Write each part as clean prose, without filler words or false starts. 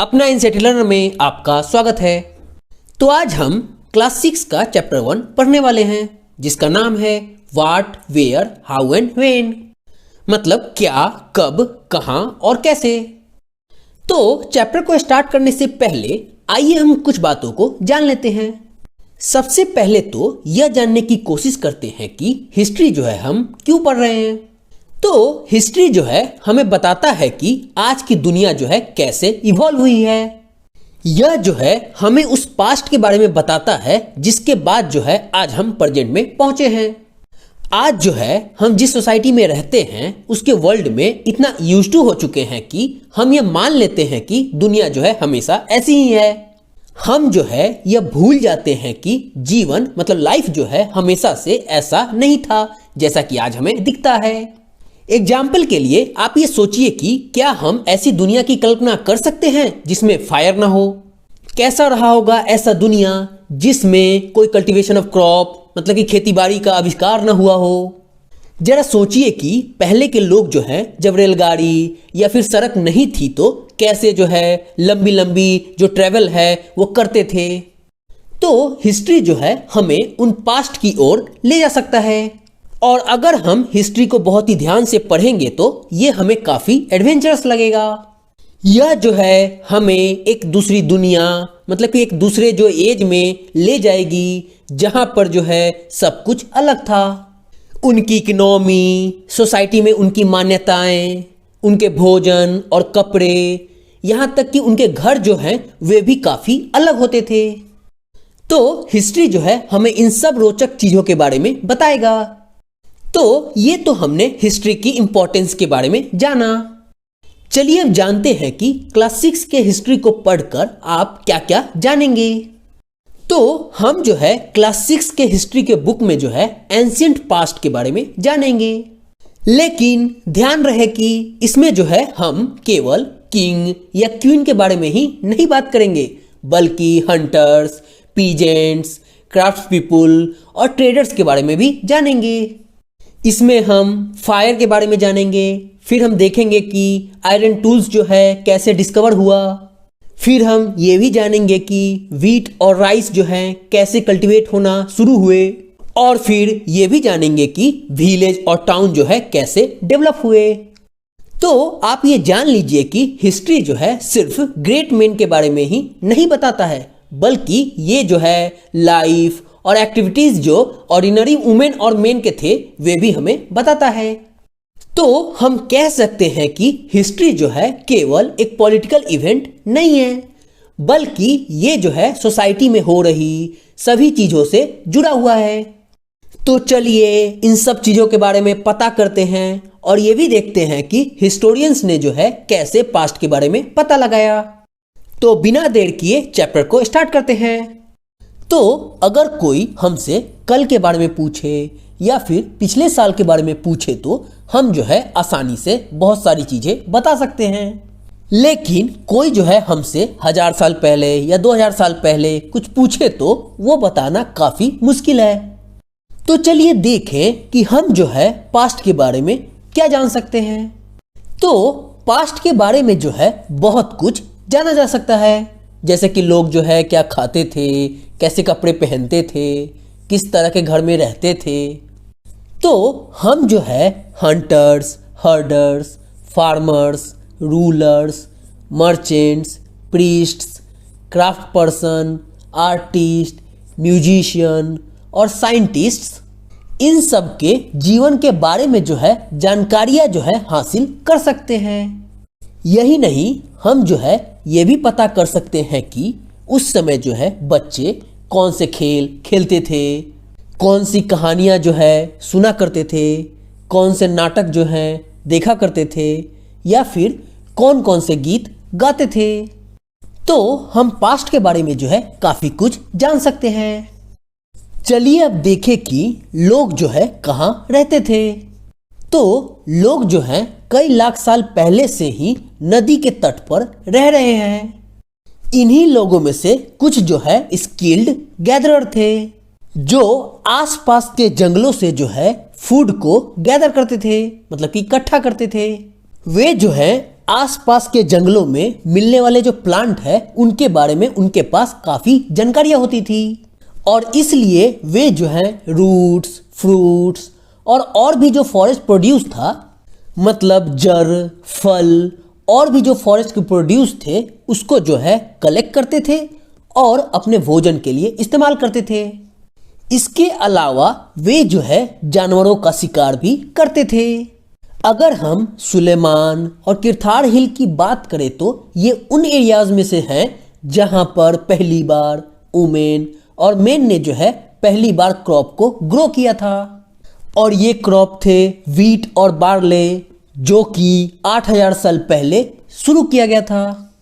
अपना इनसेट लर्नर में आपका स्वागत है। तो आज हम क्लास 6 का चैप्टर 1 पढ़ने वाले हैं, जिसका नाम है what, where, how and when. मतलब क्या, कब, कहां और कैसे। तो चैप्टर को स्टार्ट करने से पहले आइए हम कुछ बातों को जान लेते हैं। सबसे पहले तो यह जानने की कोशिश करते हैं कि हिस्ट्री जो है हम क्यों पढ़ रहे हैं। तो हिस्ट्री जो है हमें बताता है कि आज की दुनिया जो है कैसे इवॉल्व हुई है। यह जो है हमें उस पास्ट के बारे में बताता है जिसके बाद जो है आज हम प्रेजेंट में पहुंचे हैं। आज जो है हम जिस सोसाइटी में रहते हैं उसके वर्ल्ड में इतना यूज्ड टू हो चुके हैं कि हम ये मान लेते हैं कि दुनिया जो है हमेशा ऐसी ही है। हम जो है यह भूल जाते हैं कि जीवन मतलब लाइफ जो है हमेशा से ऐसा नहीं था जैसा कि आज हमें दिखता है। एग्जाम्पल के लिए आप ये सोचिए कि क्या हम ऐसी दुनिया की कल्पना कर सकते हैं जिसमें फायर ना हो। कैसा रहा होगा ऐसा दुनिया जिसमें कोई कल्टीवेशन ऑफ क्रॉप मतलब कि खेती बाड़ी का आविष्कार ना हुआ हो। जरा सोचिए कि पहले के लोग जो हैं जब रेलगाड़ी या फिर सड़क नहीं थी तो कैसे जो है लंबी लंबी जो ट्रेवल है वो करते थे। तो हिस्ट्री जो है हमें उन पास्ट की ओर ले जा सकता है, और अगर हम हिस्ट्री को बहुत ही ध्यान से पढ़ेंगे तो ये हमें काफी एडवेंचरस लगेगा। यह जो है हमें एक दूसरी दुनिया मतलब कि एक दूसरे जो एज में ले जाएगी जहां पर जो है सब कुछ अलग था। उनकी इकोनॉमी, सोसाइटी में उनकी मान्यताएं, उनके भोजन और कपड़े, यहाँ तक कि उनके घर जो हैं वे भी काफी अलग होते थे। तो हिस्ट्री जो है हमें इन सब रोचक चीजों के बारे में बताएगा। तो ये तो हमने हिस्ट्री की इंपॉर्टेंस के बारे में जाना। चलिए अब जानते हैं कि क्लास 6 के हिस्ट्री को पढ़कर आप क्या क्या जानेंगे। तो हम जो है क्लास 6 के हिस्ट्री के बुक में जो है एंशिएंट पास्ट के बारे में जानेंगे, लेकिन ध्यान रहे कि इसमें जो है हम केवल किंग या क्वीन के बारे में ही नहीं बात करेंगे, बल्कि हंटर्स, पीजेंट्स, क्राफ्ट पीपुल और ट्रेडर्स के बारे में भी जानेंगे। इसमें हम फायर के बारे में जानेंगे, फिर हम देखेंगे कि आयरन टूल्स जो है कैसे डिस्कवर हुआ, फिर हम ये भी जानेंगे कि व्हीट और राइस जो है कैसे कल्टीवेट होना शुरू हुए, और फिर ये भी जानेंगे कि विलेज और टाउन जो है कैसे डेवलप हुए। तो आप ये जान लीजिए कि हिस्ट्री जो है सिर्फ ग्रेट मैन के बारे में ही नहीं बताता है, बल्कि ये जो है लाइफ और एक्टिविटीज जो ऑर्डिनरी वुमेन और मेन के थे वे भी हमें बताता है। तो हम कह सकते हैं कि हिस्ट्री जो है केवल एक पॉलिटिकल इवेंट नहीं है, बल्कि ये जो है सोसाइटी में हो रही सभी चीजों से जुड़ा हुआ है। तो चलिए इन सब चीजों के बारे में पता करते हैं और ये भी देखते हैं कि हिस्टोरियंस ने जो है कैसे पास्ट के बारे में पता लगाया। तो बिना देर किए चैप्टर को स्टार्ट करते हैं। तो अगर कोई हमसे कल के बारे में पूछे या फिर पिछले साल के बारे में पूछे तो हम जो है आसानी से बहुत सारी चीजें बता सकते हैं, लेकिन कोई जो है हमसे 1000 साल पहले या 2000 साल पहले कुछ पूछे तो वो बताना काफी मुश्किल है। तो चलिए देखें कि हम जो है पास्ट के बारे में क्या जान सकते हैं। तो पास्ट के बारे में जो है बहुत कुछ जाना जा सकता है, जैसे कि लोग जो है क्या खाते थे, कैसे कपड़े पहनते थे, किस तरह के घर में रहते थे। तो हम जो है hunters, herders, farmers, rulers, merchants, priests, craft person, artist, musician और साइंटिस्ट्स, इन सब के जीवन के बारे में जो है जानकारियां जो है हासिल कर सकते हैं। यही नहीं, हम जो है ये भी पता कर सकते हैं कि उस समय जो है बच्चे कौन से खेल खेलते थे, कौन सी कहानियां जो है सुना करते थे, कौन से नाटक जो है देखा करते थे, या फिर कौन कौन से गीत गाते थे। तो हम पास्ट के बारे में जो है काफी कुछ जान सकते हैं। चलिए अब देखें कि लोग जो है कहाँ रहते थे। तो लोग जो हैं कई लाख साल पहले से ही नदी के तट पर रह रहे हैं। इन्हीं लोगों में से कुछ जो है स्किल्ड गैदरर थे, जो आसपास के जंगलों से जो है फूड को गैदर करते थे, मतलब कि इकट्ठा करते थे। वे जो है आसपास के जंगलों में मिलने वाले जो प्लांट है उनके बारे में उनके पास काफी जानकारियां होती थी और इसलिए वे जो है रूट्स, फ्रूट्स और भी जो फॉरेस्ट प्रोड्यूस था, मतलब जड़, फल और भी जो फॉरेस्ट के प्रोड्यूस थे उसको जो है कलेक्ट करते थे और अपने भोजन के लिए इस्तेमाल करते थे। इसके अलावा वे जो है जानवरों का शिकार भी करते थे। अगर हम सुलेमान और किरथार हिल की बात करें तो ये उन एरियाज में से हैं जहां पर पहली बार वुमेन और मेन ने जो है पहली बार क्रॉप को ग्रो किया था और ये क्रॉप थे वीट और बार्ले, जो कि 8000 साल पहले शुरू किया गया था।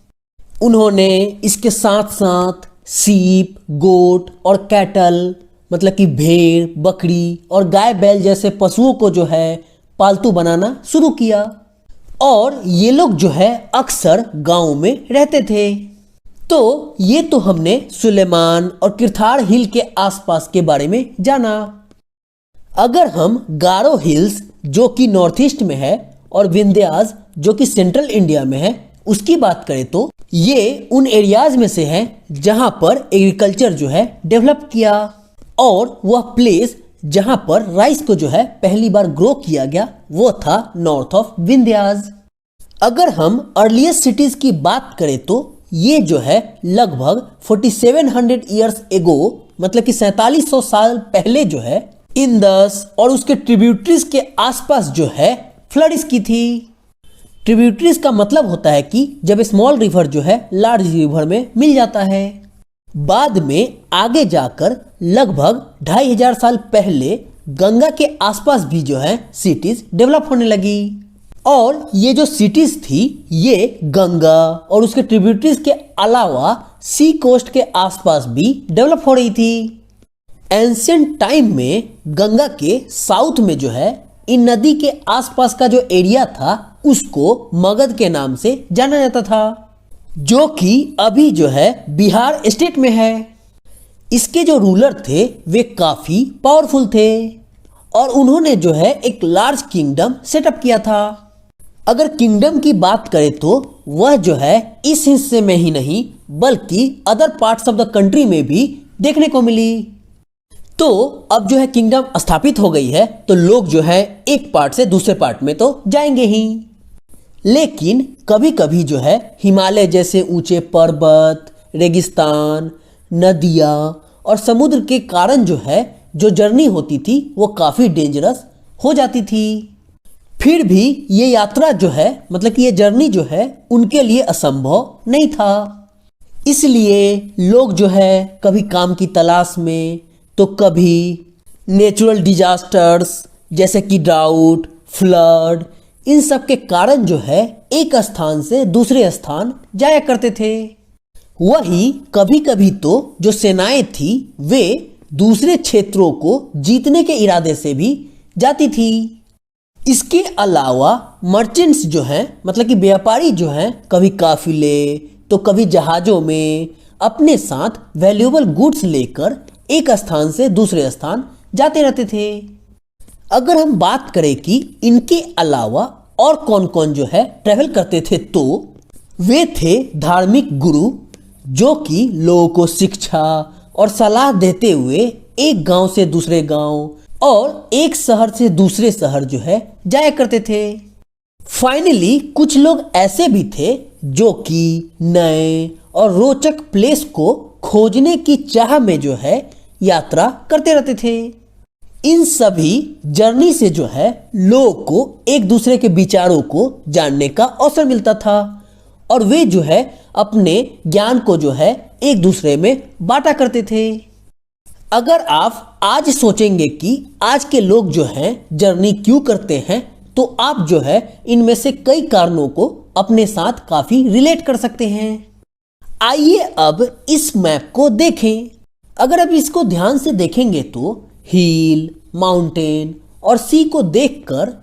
उन्होंने इसके साथ साथ सीप, गोट और कैटल, मतलब कि भेड़, बकरी और गाय बैल जैसे पशुओं को जो है पालतू बनाना शुरू किया और ये लोग जो है अक्सर गांव में रहते थे। तो ये तो हमने सुलेमान और किरथार हिल के आसपास के बारे में जाना। अगर हम गारो हिल्स जो कि नॉर्थ ईस्ट में है और विंध्यास जो कि सेंट्रल इंडिया में है उसकी बात करें तो ये उन एरियाज में से है जहां पर एग्रीकल्चर जो है डेवलप किया और वह प्लेस जहां पर राइस को जो है पहली बार ग्रो किया गया वो था नॉर्थ ऑफ विंध्यास। अगर हम अर्लीस्ट सिटीज की बात करें तो ये जो है लगभग 4700 ईयर्स एगो, मतलब कि 4700 साल पहले जो है इंडस और उसके ट्रिब्यूटरीज के आसपास जो है फ्लडिश की थी। ट्रिब्यूटरीज का मतलब होता है कि जब स्मॉल रिवर जो है लार्ज रिवर में मिल जाता है। बाद में आगे जाकर लगभग 2500 साल पहले गंगा के आसपास भी जो है सिटीज डेवलप होने लगी और ये जो सिटीज थी ये गंगा और उसके ट्रिब्यूटरीज के अलावा सी कोस्ट के आसपास भी डेवलप हो रही थी। एंशिएंट टाइम में गंगा के साउथ में जो है इन नदी के आसपास का जो एरिया था उसको मगध के नाम से जाना जाता था, जो कि अभी जो है बिहार स्टेट में है। इसके जो रूलर थे वे काफी पावरफुल थे और उन्होंने जो है एक लार्ज किंगडम सेटअप किया था। अगर किंगडम की बात करें तो वह जो है इस हिस्से में ही नहीं बल्कि other parts of the country में भी देखने को मिली। तो अब जो है किंगडम स्थापित हो गई है तो लोग जो है एक पार्ट से दूसरे पार्ट में तो जाएंगे ही, लेकिन कभी कभी जो है हिमालय जैसे ऊंचे पर्वत, रेगिस्तान, नदियाँ और समुद्र के कारण जो है जो जर्नी होती थी वो काफ़ी डेंजरस हो जाती थी। फिर भी ये यात्रा जो है मतलब कि ये जर्नी जो है उनके लिए असंभव नहीं था। इसलिए लोग जो है कभी काम की तलाश में तो कभी नेचुरल डिजास्टर्स जैसे कि ड्राउट, फ्लड, इन सब के कारण जो है एक स्थान से दूसरे स्थान जाया करते थे। वही कभी कभी तो जो सेनाएं थी वे दूसरे क्षेत्रों को जीतने के इरादे से भी जाती थी। इसके अलावा मर्चेंट्स जो हैं मतलब कि व्यापारी जो हैं कभी काफिले तो कभी जहाजों में अपने साथ वैल्यूएबल गुड्स लेकर एक स्थान से दूसरे स्थान जाते रहते थे। अगर हम बात करें कि इनके अलावा और कौन कौन जो है ट्रैवल करते थे तो वे थे धार्मिक गुरु जो कि लोगों को शिक्षा और सलाह देते हुए एक गांव से दूसरे गांव और एक शहर से दूसरे शहर जो है जाया करते थे। फाइनली कुछ लोग ऐसे भी थे जो कि नए और रोचक प्लेस को खोजने की चाह में जो है यात्रा करते रहते थे। इन सभी जर्नी से जो है लोगों को एक दूसरे के विचारों को जानने का अवसर मिलता था और वे जो है अपने ज्ञान को जो है एक दूसरे में बांटा करते थे। अगर आप आज सोचेंगे कि आज के लोग जो हैं जर्नी क्यों करते हैं तो आप जो है इनमें से कई कारणों को अपने साथ काफी रिलेट कर सकते हैं। आइए अब इस मैप को देखें। अगर आप इसको ध्यान से देखेंगे तो हिल, माउंटेन और सी को देखकर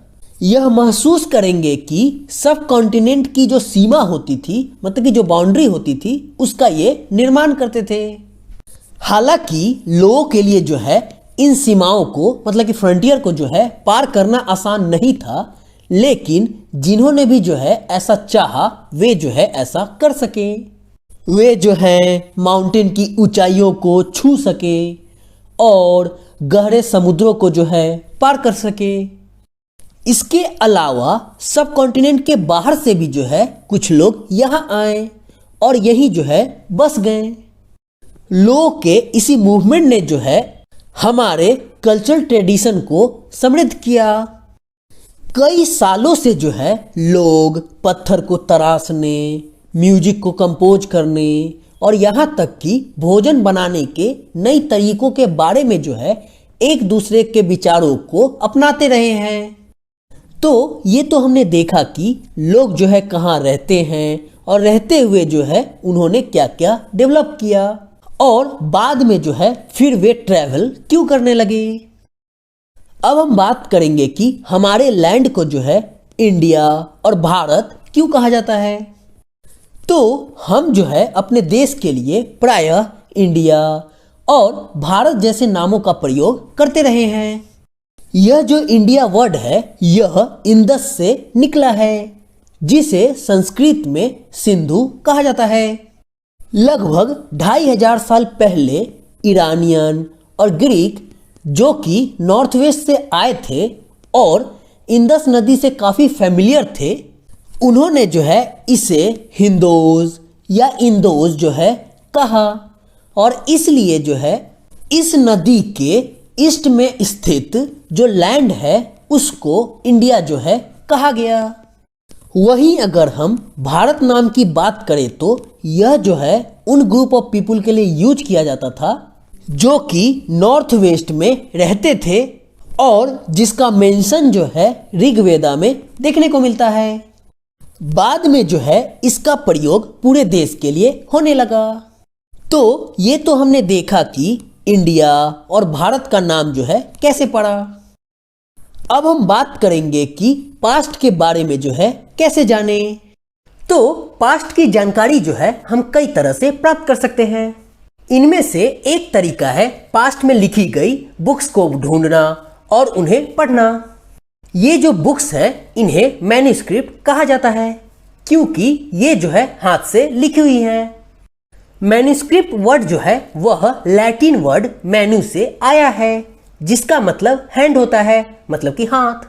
यह महसूस करेंगे कि सब कॉन्टिनेंट की जो सीमा होती थी मतलब कि जो बाउंड्री होती थी उसका ये निर्माण करते थे। हालांकि लोगों के लिए जो है इन सीमाओं को मतलब कि फ्रंटियर को जो है पार करना आसान नहीं था, लेकिन जिन्होंने भी जो है ऐसा चाहा वे जो है ऐसा कर सके। वे जो है माउंटेन की ऊंचाइयों को छू सके और गहरे समुद्रों को जो है पार कर सके। इसके अलावा सब कॉन्टिनेंट के बाहर से भी जो है कुछ लोग यहाँ आए और यही जो है बस गए। लोगों के इसी मूवमेंट ने जो है हमारे कल्चरल ट्रेडिशन को समृद्ध किया। कई सालों से जो है लोग पत्थर को तराशने, म्यूजिक को कंपोज करने और यहाँ तक कि भोजन बनाने के नए तरीकों के बारे में जो है एक दूसरे के विचारों को अपनाते रहे हैं। तो ये तो हमने देखा कि लोग जो है कहाँ रहते हैं और रहते हुए जो है उन्होंने क्या क्या डेवलप किया और बाद में जो है फिर वे ट्रैवल क्यों करने लगे। अब हम बात करेंगे कि हमारे लैंड को जो है इंडिया और भारत क्यों कहा जाता है। तो हम जो है अपने देश के लिए प्रायः इंडिया और भारत जैसे नामों का प्रयोग करते रहे हैं। यह जो इंडिया वर्ड है यह इंदस से निकला है, जिसे संस्कृत में सिंधु कहा जाता है। लगभग 2500 साल पहले ईरानियन और ग्रीक जो कि नॉर्थ वेस्ट से आए थे और इंदस नदी से काफ़ी फेमिलियर थे, उन्होंने जो है इसे हिंदोज या इंदोज जो है कहा और इसलिए जो है इस नदी के ईस्ट में स्थित जो लैंड है उसको इंडिया जो है कहा गया। वहीं अगर हम भारत नाम की बात करें तो यह जो है उन ग्रुप ऑफ पीपुल के लिए यूज किया जाता था जो कि नॉर्थ वेस्ट में रहते थे और जिसका मेंशन जो है ऋग्वेदा में देखने को मिलता है। बाद में जो है इसका प्रयोग पूरे देश के लिए होने लगा। तो ये तो हमने देखा कि इंडिया और भारत का नाम जो है कैसे पड़ा। अब हम बात करेंगे कि पास्ट के बारे में जो है कैसे जाने। तो पास्ट की जानकारी जो है हम कई तरह से प्राप्त कर सकते हैं। इनमें से एक तरीका है पास्ट में लिखी गई बुक्स को ढूंढना और उन्हें पढ़ना। ये जो बुक्स हैं इन्हें मैन्युस्क्रिप्ट कहा जाता है क्योंकि ये जो है हाथ से लिखी हुई हैं। मैन्युस्क्रिप्ट वर्ड जो है वह लैटिन वर्ड मैन्यू से आया है जिसका मतलब हैंड होता है, मतलब कि हाथ।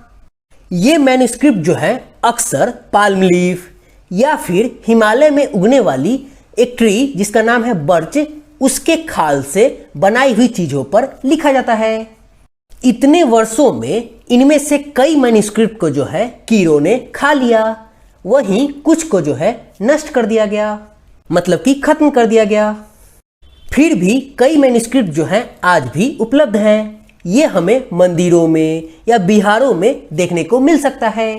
ये मैन्युस्क्रिप्ट जो है अक्सर पाल्म लीफ या फिर हिमालय में उगने वाली एक ट्री जिसका नाम है बर्च, उसके खाल से बनाई हुई चीजों पर लिखा जाता है। इतने वर्षों में इनमें से कई मैन्युस्क्रिप्ट को जो है कीड़ों ने खा लिया, वहीं कुछ को जो है नष्ट कर दिया गया, मतलब कि खत्म कर दिया गया। फिर भी कई मैन्युस्क्रिप्ट जो हैं आज भी उपलब्ध हैं। ये हमें मंदिरों में या बिहारों में देखने को मिल सकता है।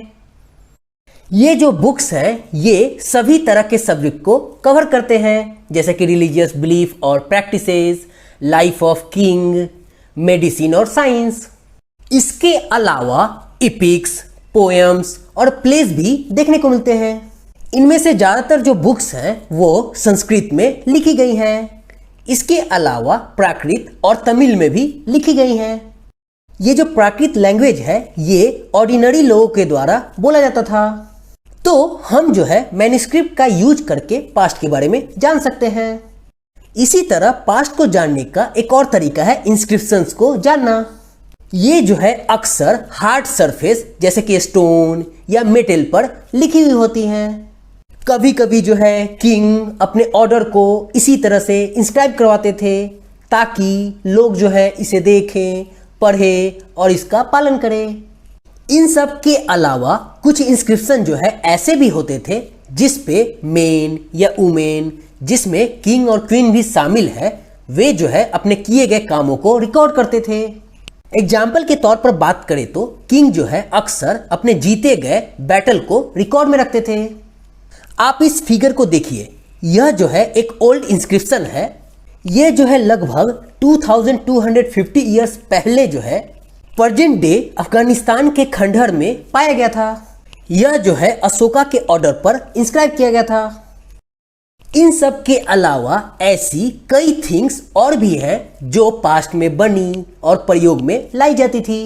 ये जो बुक्स हैं ये सभी तरह के सब्जेक्ट को कवर करते हैं, जैसे कि रिलीजियस बिलीफ और practices, life of king, medicine और साइंस। इसके अलावा एपिक्स, पोएम्स और प्लेस भी देखने को मिलते हैं। इनमें से ज़्यादातर जो बुक्स हैं वो संस्कृत में लिखी गई हैं। इसके अलावा प्राकृत और तमिल में भी लिखी गई हैं। ये जो प्राकृत लैंग्वेज है ये ऑर्डिनरी लोगों के द्वारा बोला जाता था। तो हम जो है मैन्युस्क्रिप्ट का यूज करके पास्ट के बारे में जान सकते हैं। इसी तरह पास्ट को जानने का एक और तरीका है इंस्क्रिप्शंस को जानना। ये जो है अक्सर हार्ड सरफेस जैसे कि स्टोन या मेटल पर लिखी हुई होती हैं। कभी कभी जो है किंग अपने ऑर्डर को इसी तरह से इंस्क्राइब करवाते थे ताकि लोग जो है इसे देखें, पढ़ें और इसका पालन करें। इन सब के अलावा कुछ इंस्क्रिप्शन जो है ऐसे भी होते थे जिस पे मेन या वुमेन, जिसमें किंग और क्वीन भी शामिल है, वे जो है अपने किए गए कामों को रिकॉर्ड करते थे। एग्जाम्पल के तौर पर बात करें तो किंग जो है अक्सर अपने जीते गए बैटल को रिकॉर्ड में रखते थे। आप इस फिगर को देखिए, यह जो है एक ओल्ड इंस्क्रिप्शन है। यह जो है लगभग 2250 ईयर्स पहले जो है प्रेजेंट डे अफगानिस्तान के खंडहर में पाया गया था। यह जो है अशोका के ऑर्डर पर इंस्क्राइब किया गया था। इन सब के अलावा ऐसी कई थिंग्स और भी हैं जो पास्ट में बनी और प्रयोग में लाई जाती थी।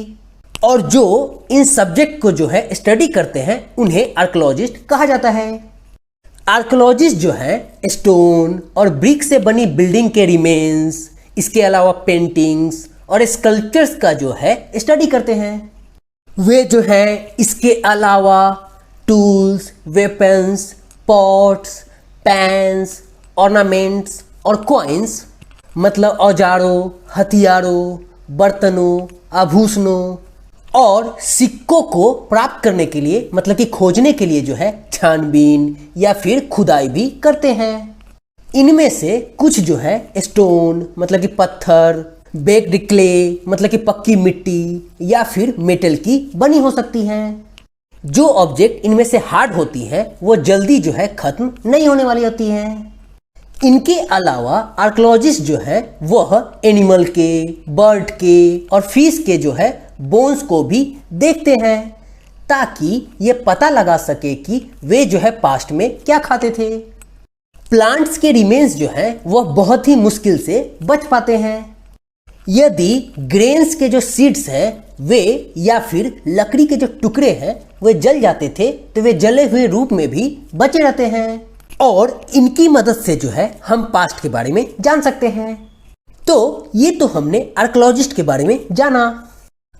और जो इन सब्जेक्ट को जो है स्टडी करते हैं उन्हें आर्कियोलॉजिस्ट कहा जाता है। आर्कियोलॉजिस्ट जो है स्टोन और ब्रिक से बनी बिल्डिंग के रिमेन्स, इसके अलावा पेंटिंग्स और स्कल्पचर्स का जो है स्टडी करते हैं। वे जो है इसके अलावा tools, weapons, pots, pans, ornaments और कॉइन्स मतलब औजारों, हथियारों, बर्तनों, आभूषणों और सिक्कों को प्राप्त करने के लिए मतलब कि खोजने के लिए जो है छानबीन या फिर खुदाई भी करते हैं। इनमें से कुछ जो है स्टोन मतलब कि पत्थर, बेक्ड क्ले मतलब कि पक्की मिट्टी या फिर मेटल की बनी हो सकती हैं। जो ऑब्जेक्ट इनमें से हार्ड होती है वो जल्दी जो है खत्म नहीं होने वाली होती हैं। इनके अलावा आर्कियोलॉजिस्ट जो है वह एनिमल के, बर्ड के और फिश के जो है बोन्स को भी देखते हैं ताकि ये पता लगा सके कि वे जो है पास्ट में क्या खाते थे। प्लांट्स के रिमेन्स जो है वह बहुत ही मुश्किल से बच पाते हैं। यदि ग्रेन्स के जो सीड्स हैं वे या फिर लकड़ी के जो टुकड़े हैं वे जल जाते थे तो वे जले हुए रूप में भी बचे रहते हैं और इनकी मदद से जो है हम पास्ट के बारे में जान सकते हैं। तो ये तो हमने आर्कियोलॉजिस्ट के बारे में जाना।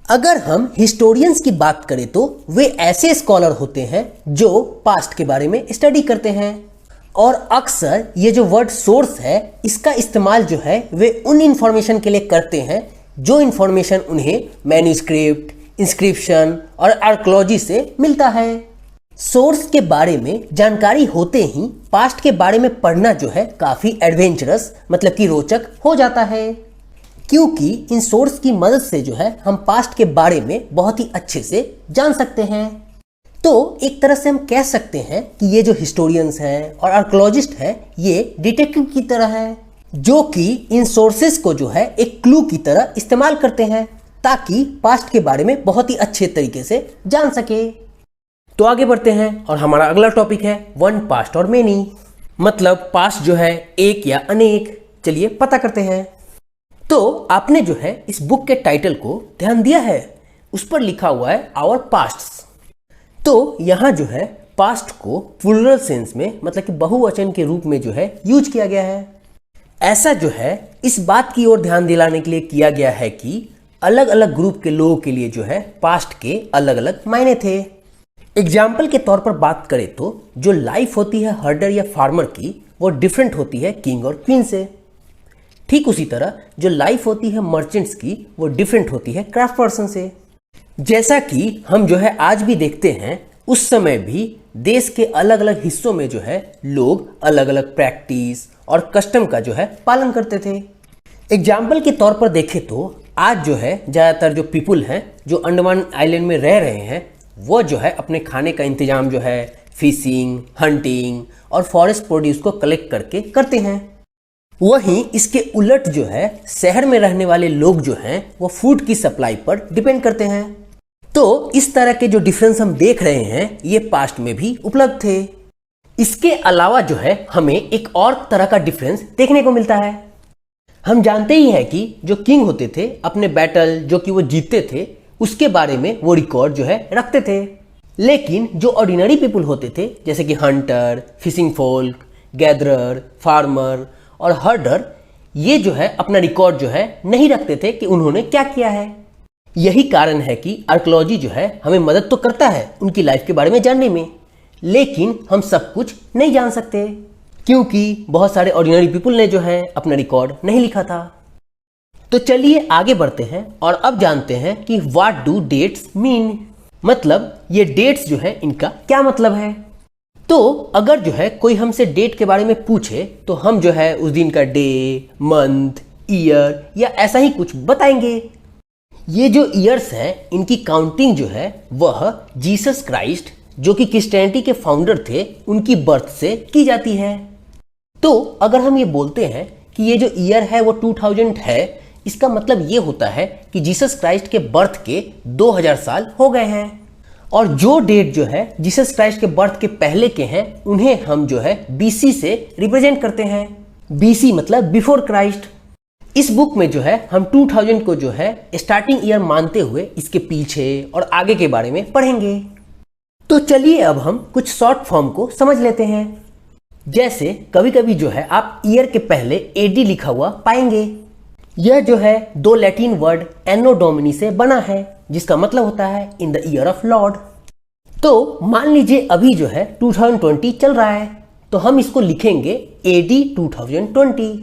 अगर हम हिस्टोरियंस की बात करें तो वे ऐसे स्कॉलर होते हैं जो पास्ट के बारे में स्टडी करते हैं और अक्सर ये जो वर्ड सोर्स है इसका इस्तेमाल जो है वे उन इंफॉर्मेशन के लिए करते हैं जो इंफॉर्मेशन उन्हें मैन्युस्क्रिप्ट, इंस्क्रिप्शन और आर्कियोलॉजी से मिलता है। सोर्स के बारे में जानकारी होते ही पास्ट के बारे में पढ़ना जो है काफ़ी एडवेंचरस मतलब कि रोचक हो जाता है, क्योंकि इन सोर्स की मदद से जो है हम पास्ट के बारे में बहुत ही अच्छे से जान सकते हैं। तो एक तरह से हम कह सकते हैं कि ये जो हिस्टोरियंस हैं और आर्कियोलॉजिस्ट हैं ये डिटेक्टिव की तरह हैं जो कि इन सोर्सेस को जो है एक क्लू की तरह इस्तेमाल करते हैं ताकि पास्ट के बारे में बहुत ही अच्छे तरीके से जान सके। तो आगे बढ़ते हैं और हमारा अगला टॉपिक है वन, पास्ट और मेनी मतलब पास्ट जो है एक या अनेक। चलिए पता करते हैं। तो आपने जो है इस बुक के टाइटल को ध्यान दिया है, उस पर लिखा हुआ है आवर पास्ट। तो यहाँ जो है पास्ट को प्लूरल सेंस में मतलब कि बहुवचन के रूप में जो है यूज किया गया है। ऐसा जो है इस बात की ओर ध्यान दिलाने के लिए किया गया है कि अलग अलग ग्रुप के लोगों के लिए जो है पास्ट के अलग अलग मायने थे। एग्जाम्पल के तौर पर बात करें तो जो लाइफ होती है हर्डर या फार्मर की वो डिफरेंट होती है किंग और क्वीन से। ठीक उसी तरह जो लाइफ होती है मर्चेंट्स की वो डिफरेंट होती है क्राफ्ट पर्सन से। जैसा कि हम जो है आज भी देखते हैं उस समय भी देश के अलग अलग हिस्सों में जो है लोग अलग अलग प्रैक्टिस और कस्टम का जो है पालन करते थे। एग्जाम्पल के तौर पर देखें तो आज जो है ज़्यादातर जो पीपुल हैं जो अंडमान आइलैंड में रह रहे हैं वो जो है अपने खाने का इंतजाम जो है फिशिंग, हंटिंग और फॉरेस्ट प्रोड्यूस को कलेक्ट करके करते हैं। वहीं इसके उलट जो है शहर में रहने वाले लोग जो हैं वो फूड की सप्लाई पर डिपेंड करते हैं। तो इस तरह के जो डिफरेंस हम देख रहे हैं ये पास्ट में भी उपलब्ध थे। इसके अलावा जो है हमें एक और तरह का डिफरेंस देखने को मिलता है। हम जानते ही हैं कि जो किंग होते थे अपने बैटल जो कि वो जीतते थे उसके बारे में वो रिकॉर्ड जो है रखते थे, लेकिन जो ऑर्डिनरी पीपल होते थे जैसे कि Hunter, fishing folk, gatherer, farmer और हर्डर ये जो है अपना रिकॉर्ड जो है नहीं रखते थे कि उन्होंने क्या किया है। यही कारण है कि आर्कियोलॉजी जो है हमें मदद तो करता है उनकी लाइफ के बारे में जानने में, लेकिन हम सब कुछ नहीं जान सकते क्योंकि बहुत सारे ऑर्डिनरी पीपल ने जो है अपना रिकॉर्ड नहीं लिखा था। तो चलिए आगे बढ़ते हैं और अब जानते हैं कि व्हाट डू डेट्स मीन मतलब ये डेट्स जो है इनका क्या मतलब है। तो अगर जो है कोई हमसे डेट के बारे में पूछे तो हम जो है उस दिन का डे, मंथ, ईयर या ऐसा ही कुछ बताएंगे। ये जो ईयर्स हैं इनकी काउंटिंग जो है वह जीसस क्राइस्ट जो कि क्रिश्चियनिटी के फाउंडर थे उनकी बर्थ से की जाती है। तो अगर हम ये बोलते हैं कि ये जो ईयर है वो 2000 है, इसका मतलब ये होता है कि जीसस क्राइस्ट के बर्थ के 2000 साल हो गए हैं और जो डेट जो है जीसस क्राइस्ट के बर्थ के पहले के हैं उन्हें हम जो है बीसी से रिप्रेजेंट करते हैं। बीसी मतलब बिफोर क्राइस्ट। इस बुक में जो है हम 2000 को जो है स्टार्टिंग ईयर मानते हुए इसके पीछे और आगे के बारे में पढ़ेंगे। तो चलिए अब हम कुछ शॉर्ट फॉर्म को समझ लेते हैं। जैसे कभी कभी जो है आप ईयर के पहले एडी लिखा हुआ पाएंगे। यह जो है दो लैटिन वर्ड एनो डोमिनी से बना है, जिसका मतलब होता है in the year of Lord. तो मान लीजिए अभी जो है 2020 चल रहा है, तो हम इसको लिखेंगे एडी 2020।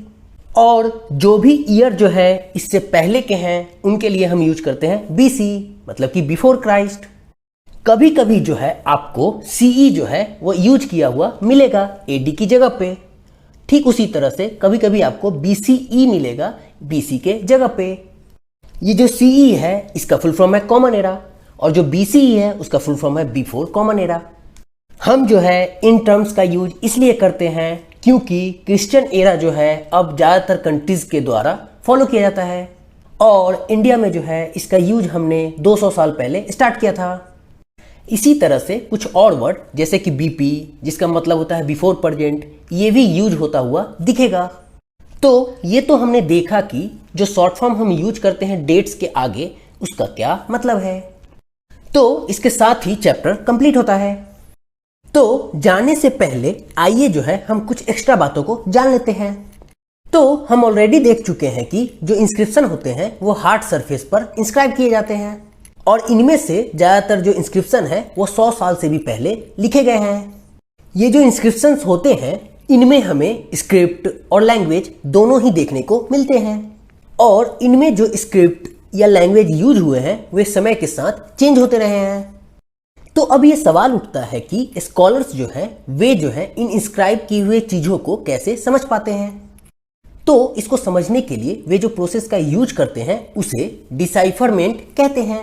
और जो भी ईयर जो है इससे पहले के हैं उनके लिए हम यूज करते हैं बीसी, मतलब कि बिफोर क्राइस्ट। कभी कभी जो है आपको सीई जो है वो यूज किया हुआ मिलेगा एडी की जगह पे। ठीक उसी तरह से कभी कभी आपको बीसीई मिलेगा बीसी के जगह पे। ये जो सीई है इसका फुल फॉर्म है कॉमन एरा, और जो बीसीई है उसका फुल फॉर्म है बिफोर कॉमन एरा। हम जो है इन टर्म्स का यूज इसलिए करते हैं क्योंकि क्रिश्चियन एरा जो है अब ज़्यादातर कंट्रीज के द्वारा फॉलो किया जाता है, और इंडिया में जो है इसका यूज हमने 200 साल पहले स्टार्ट किया था। इसी तरह से कुछ और वर्ड जैसे कि बीपी, जिसका मतलब होता है बिफोर प्रेजेंट, ये भी यूज होता हुआ दिखेगा। तो ये तो हमने देखा कि जो शॉर्ट फॉर्म हम यूज करते हैं डेट्स के आगे, उसका क्या मतलब है। तो इसके साथ ही चैप्टर कंप्लीट होता है। तो जाने से पहले आइए जो है हम कुछ एक्स्ट्रा बातों को जान लेते हैं। तो हम ऑलरेडी देख चुके हैं कि जो इंस्क्रिप्शन होते हैं वो हार्ड सरफेस पर इंस्क्राइब किए जाते हैं, और इनमें से ज़्यादातर जो इंस्क्रिप्शन है वो 100 साल से भी पहले लिखे गए हैं। ये जो इंस्क्रिप्शंस होते हैं इनमें हमें स्क्रिप्ट और लैंग्वेज दोनों ही देखने को मिलते हैं, और इनमें जो स्क्रिप्ट या लैंग्वेज यूज हुए हैं वे समय के साथ चेंज होते रहे हैं। तो अब ये सवाल उठता है कि स्कॉलर्स जो है वे जो है इन इंस्क्राइब किए हुए चीज़ों को कैसे समझ पाते हैं। तो इसको समझने के लिए वे जो प्रोसेस का यूज करते हैं उसे डिसाइफरमेंट कहते हैं।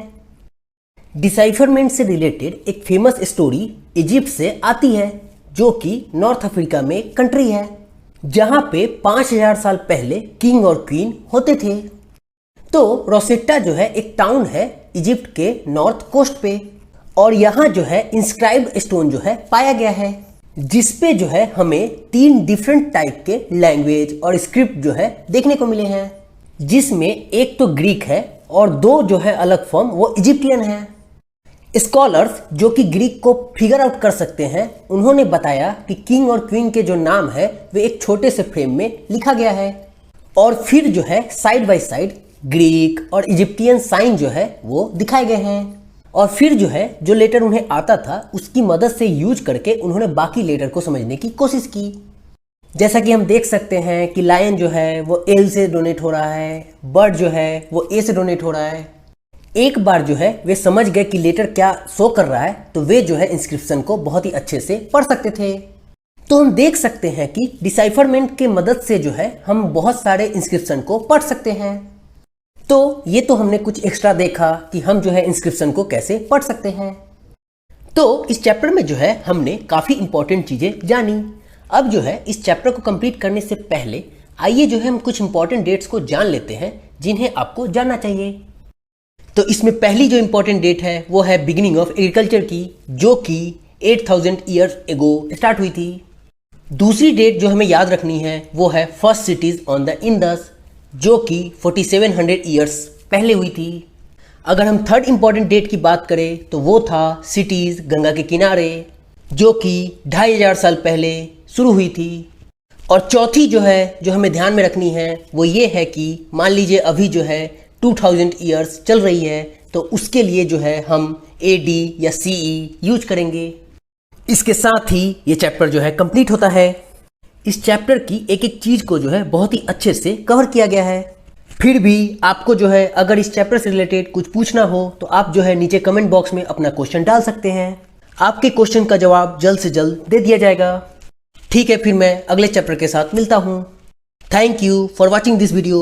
डिसाइफरमेंट से रिलेटेड एक फेमस स्टोरी इजिप्ट से आती है, जो कि नॉर्थ अफ्रीका में एक कंट्री है, जहां पे 5000 साल पहले किंग और क्वीन होते थे। तो रोसेट्टा जो है एक टाउन है इजिप्ट के नॉर्थ कोस्ट पे, और यहाँ जो है इंस्क्राइब स्टोन जो है पाया गया है, जिसपे जो है हमें 3 डिफरेंट टाइप के लैंग्वेज और स्क्रिप्ट जो है देखने को मिले हैं, जिसमें एक तो ग्रीक है और 2 जो है अलग फॉर्म वो इजिप्टियन है। स्कॉलर्स जो कि ग्रीक को फिगर आउट कर सकते हैं, उन्होंने बताया कि किंग और क्वीन के जो नाम है वे एक छोटे से फ्रेम में लिखा गया है, और फिर जो है साइड बाय साइड ग्रीक और इजिप्टियन साइन जो है वो दिखाए गए हैं, और फिर जो है जो लेटर उन्हें आता था उसकी मदद से यूज करके उन्होंने बाकी लेटर को समझने की कोशिश की। जैसा कि हम देख सकते हैं कि लायन जो है वो एल से डोनेट हो रहा है, बर्ड जो है वो ए से डोनेट हो रहा है। एक बार जो है वे समझ गए कि लेटर क्या शो कर रहा है, तो वे जो है इंस्क्रिप्शन को बहुत ही अच्छे से पढ़ सकते थे। तो हम देख सकते हैं कि डिसाइफरमेंट के मदद से जो है हम बहुत सारे इंस्क्रिप्शन को पढ़ सकते हैं। तो ये तो हमने कुछ एक्स्ट्रा देखा कि हम जो है इंस्क्रिप्शन को कैसे पढ़ सकते हैं। तो इस चैप्टर में जो है हमने काफ़ी इंपॉर्टेंट चीज़ें जानी। अब जो है इस चैप्टर को कंप्लीट करने से पहले आइए जो है हम कुछ इंपॉर्टेंट डेट्स को जान लेते हैं जिन्हें आपको जानना चाहिए। तो इसमें पहली जो इंपॉर्टेंट डेट है वो है बिगिनिंग ऑफ एग्रीकल्चर की, जो कि 8000 ईयर्स एगो स्टार्ट हुई थी। दूसरी डेट जो हमें याद रखनी है वो है first CTs on the Indus, जो कि 4700 ईयर्स पहले हुई थी। अगर हम थर्ड इंपॉर्टेंट डेट की बात करें तो वो था सिटीज गंगा के किनारे, जो कि 2500 साल पहले शुरू हुई थी। और चौथी जो है जो हमें ध्यान में रखनी है वो ये है कि मान लीजिए अभी जो है 2000 ईयर्स चल रही है, तो उसके लिए जो है हम एडी या सीई यूज करेंगे। इसके साथ ही ये चैप्टर जो है कंप्लीट होता है। इस चैप्टर की एक एक चीज़ को जो है बहुत ही अच्छे से कवर किया गया है। फिर भी आपको जो है अगर इस चैप्टर से रिलेटेड कुछ पूछना हो तो आप जो है नीचे कमेंट बॉक्स में अपना क्वेश्चन डाल सकते हैं। आपके क्वेश्चन का जवाब जल्द से जल्द दे दिया जाएगा। ठीक है, फिर मैं अगले चैप्टर के साथ मिलता हूँ। Thank you for watching this video.